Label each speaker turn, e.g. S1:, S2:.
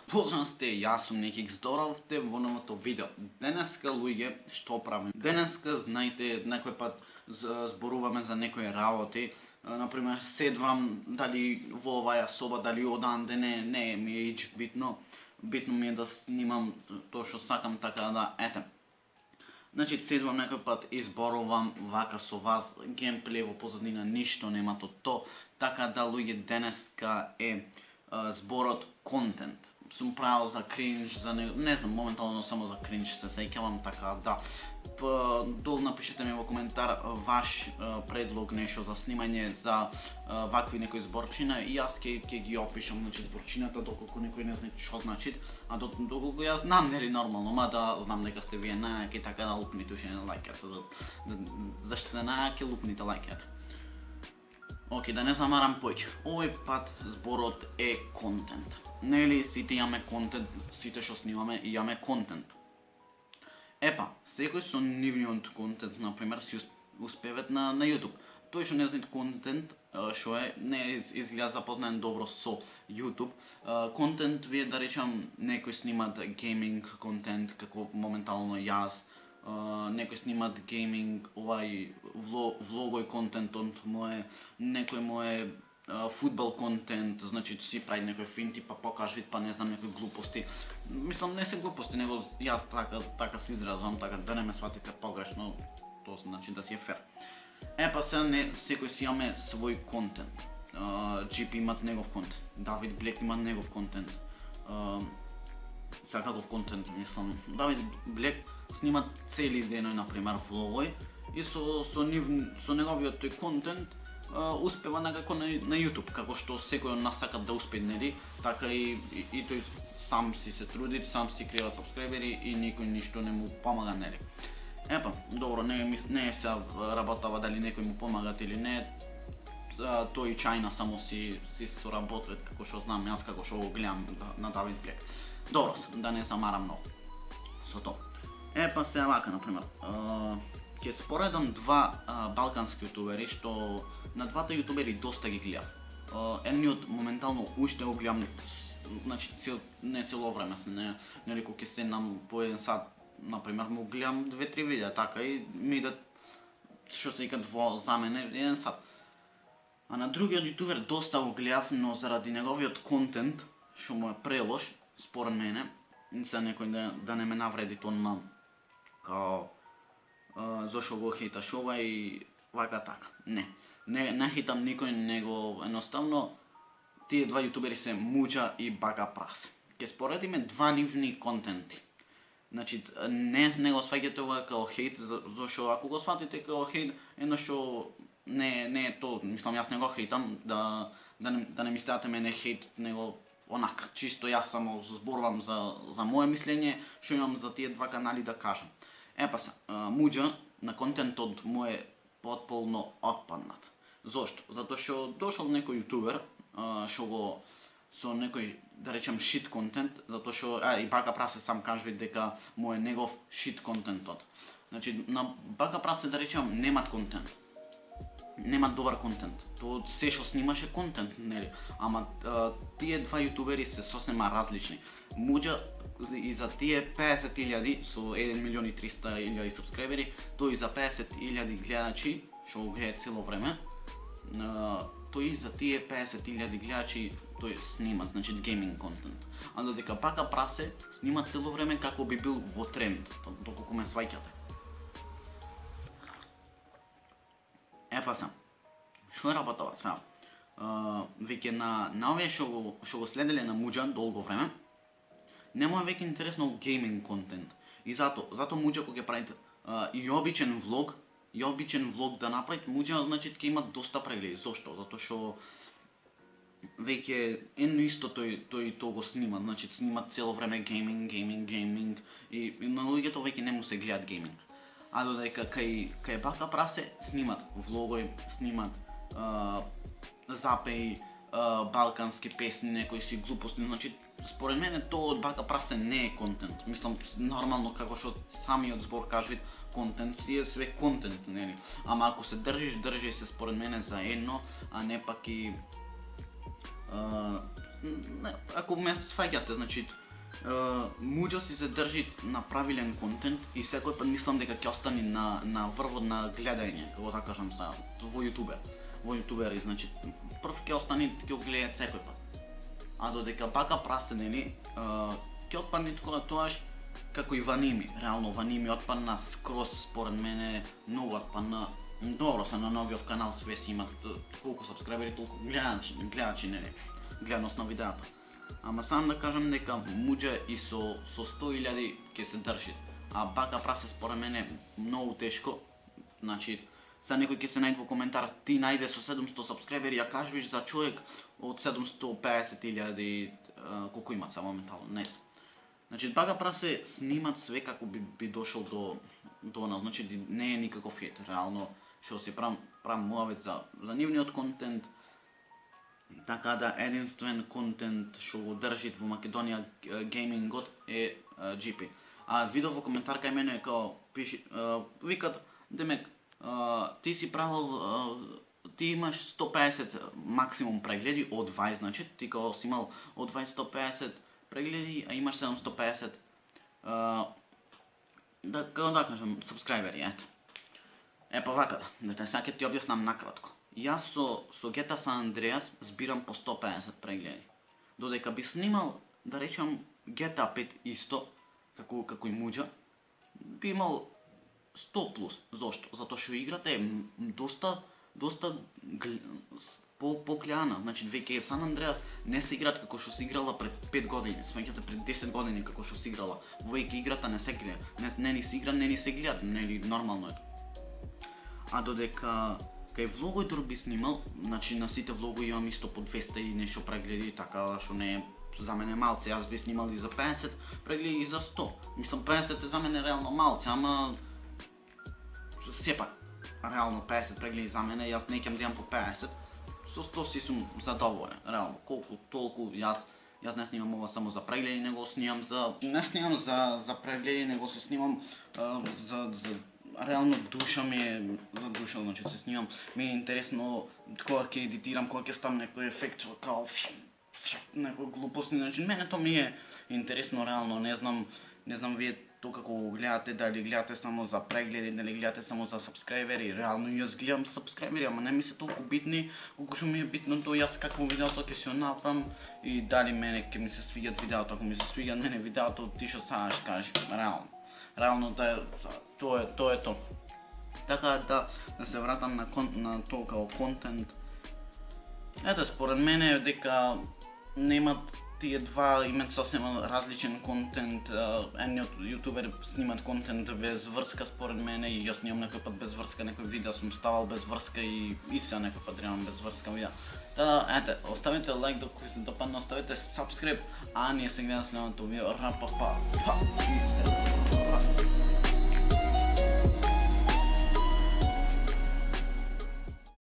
S1: Поздрав сте, јас сум Некик, здоровте во новото видео. Денеска, луѓе, што правим? Денеска, знаете, некој пат зборуваме за некои работи. Например, седвам дали во оваа соба, дали оданде, не ми е ич битно. Битно ми е да снимам тоа што сакам, така да, ете. Значи, седвам некој пат и зборувам вака со вас, геймплей во позадина, ништо нема то. Така да, луѓе, денеска е зборот контент. Сум правил за кринж, за не знам, моментално само за кринж се сеќавам, така да. Долу напишете ми во коментар ваш предлог нешто за снимање за вакви некои зборчина и јас ќе ги опишам, значи зборчината доколку некој не знае што значи, а доколку јас знам, нели нормално, мада знам дека сте вие најаки, така да лупните уште на лајката, зашто сте најаки, лупните лајката. Оке, да не замарам поќе. Овој пат зборот е контент. Нели сите имаме контент, сите што снимаме имаме контент. Епа, секој со нивниот контент, например, си успеват на YouTube. Тој што не знае контент, што е, не изгледа запознаен добро со YouTube. Контент, вие да речам, некој снимат гейминг контент, како моментално јас, некој снимат гейминг, влогој контентот мој, некој мој фудбал контент, значи си прави некој финти, па покажвит, па не знам, некои глупости. Мислам, не се глупости, него јас така се изразвам, така да не ме сватите погрешно, тоа значи да си е фер. Епа сега секој си имаме свој контент. GP имат негов контент, Давид Блек имат негов контент. Сега каков контент, мислам, Давид Блек снимат цели деној, например, влогој и со неговиот тој контент успева некако на YouTube, како што секој од нас сака да успее, нели, така и тој сам си се труди, сам си крева сабскрайбери и никој ништо не му помага, нели. Епа, добро, не се работава дали некој му помагат или не, тој и Чајна само си соработват, како што знам јас, како што го гледам на Давид Блек. Добро, да не замарам многу со тоа. Епа сега вака, например, ќе споредам два балкански јутубери, што на двата јутубери доста ги гледам. Едниот моментално уште го гледам, значи не цело време, нели кога ќе седнам по еден сат, например, му гледам 2-3 видеа, така и ми идат, што се викат за мене, еден сат. А на другиот јутубер доста го гледав, но заради неговиот контент, што му е прелош, според мене, за некој да не ме навреди тонма, као зошто го хейташ ова и вака така. Не хейтам никој, него едноставно тие два јутубери се Муџа и Бага Прасе. Ке споредиме два нивни контенти. Значи, не го сваќате ова као хейт, зашто ако го сватите као хейт, едно што не е то, мислам, јас не го хейтам, да не мислите мене хейт, него онак, чисто јас само зборувам за моје мислење, што имам за тие два канали да кажам. Епа се, Муџа на контентот му е потполно отпаднат. Зошто? Затоа што дошол некој јутубер, што го со некој, да речем, шит контент, затоа што и Бака Прасе сам кажува дека му е негов шит контентот. Значи, на Бака Прасе, да речем, немат контент. Немат добар контент. Тоа се што снимаше контент, нели? Ама тие два јутубери се сосема различни. Муџа и за тие 50.000 со 1.300.000 сабскрайбери, тој за 50.000 гледачи, што го гледа цело време, тој за тие 50.000 гледачи тој снима, значи гейминг контент. А додека Бака Прасе снима цело време како би бил во тренд, доколку ме сваќате. Епа се, што е работава сега? Веќе на овие што го следеле на Муџа долго време, не му е веќе интересно гейминг контент. И зато Муџа кога ќе правите и обичен влог да направи, Муџа значи ќе има доста прегледи. Зошто? Затоа што веќе едно исто тој го снима, значи снима цело време гейминг и на луѓето веќе не му се гледат гейминг. А додека кај Бака Прасе снимат влогој, снимат запеи, балкански песни, некои си глупости, значи според мене тоа од Бака Прасе не е контент. Мислам, нормално како што самиот збор кажува, контент си е све контент, нели? Ама ако се држиш се според мене за едно, а не пак и ако ме сваѓате, значи муџа си се држи на правилен контент и секој пат мислам дека ќе остане на врвот на гледање, како да кажам сега, во јутубери, значи прв ќе остане ќе го гледаат секој пат. А додека бака прасе, нели, ќе отпадне тоаш како и Ваними, реално Ваними отпадна скроз, според мене многу отпадна. Добро се на новиот канал све си имат колку сабскрайбери, толку гледачи, нели, гледаност на видеото. Ама сам да кажам дека муџа и со 100.000 ќе се држи, а бака прасе според мене многу тешко. Значи, са некој ќе се најде во коментар, ти најде со 700 сабскрайбери, ја кажеш за човек од 750.000 колку имат са моментално, не знам. Значи, бака прасе снимат све како би дошол до нас, значи не е никаков хейт, реално што си правам муавет за нивниот контент. Така да единствен контент што го држит во Македонија геймингот е GP. А видов во коментар кај мене као пиши, викат, демек, ти си правил, ти имаш 150 максимум прегледи од 20, значи, ти као си имал од 20 150 прегледи, а имаш 750 да кажам, сабскрайбери, ето. Па вака да сега ќе ти објаснам накратко. Јас со GTA San Andreas збирам по 150 прегледи. Додека би снимал, да речам, GTA 5 исто, како и муџа, би имал 100 плюс. Зошто? Затоа што играта е доста погледана. Значи, веќе San Andreas не се играат како што се играла пред 5 години, сваќате пред 10 години како што се играла. Веќе играта не се гледа, не ни се игра, не ни се гледа, нели нормално е. А додека кај влогојдор би снимал, значи на сите влогови имам исто по 200 и нешто прегледи, така што не е за мене малце, јас би снимал и за 50 прегледи и за 100. Мислам 50 е за мене реално малце, ама сепак реално 50 прегледи за мене, јас не ќе гледам по 50. Со 100 си сум задоволен, реално, колку толку јас не снимам ова само за прегледи, него снимам за прегледи, него се снимам за реално душа ми е за душа, значи се снимам, ми е интересно кога ќе едитирам, кога ќе ставам некој ефект, као некој глупости, значи мене тоа ми е интересно реално, не знам вие тоа како го гледате, дали гледате само за прегледи, дали гледате само за сабскрайбери, реално јас гледам сабскрайбери, ама не ми се толку битни, колку што ми е битно тоа јас какво видеото ќе си направам и дали мене ќе ми се свиѓат видеото, ако ми се свиѓат мене видеото, ти што сакаш кажи, реално тоа е тоа. Така да се вратам на тоа као контент. Ете, според мене дека немат тие два, имат сосема различен контент. Едниот јутубер снимат контент без врска според мене и јас снимам некој пат без врска, некој видео сум ставал без врска и сега некој пат имам без врска видео. Ете, оставете лайк доколку се допадна, оставете subscribe, а ние се гледаме следното видео. Рапапа.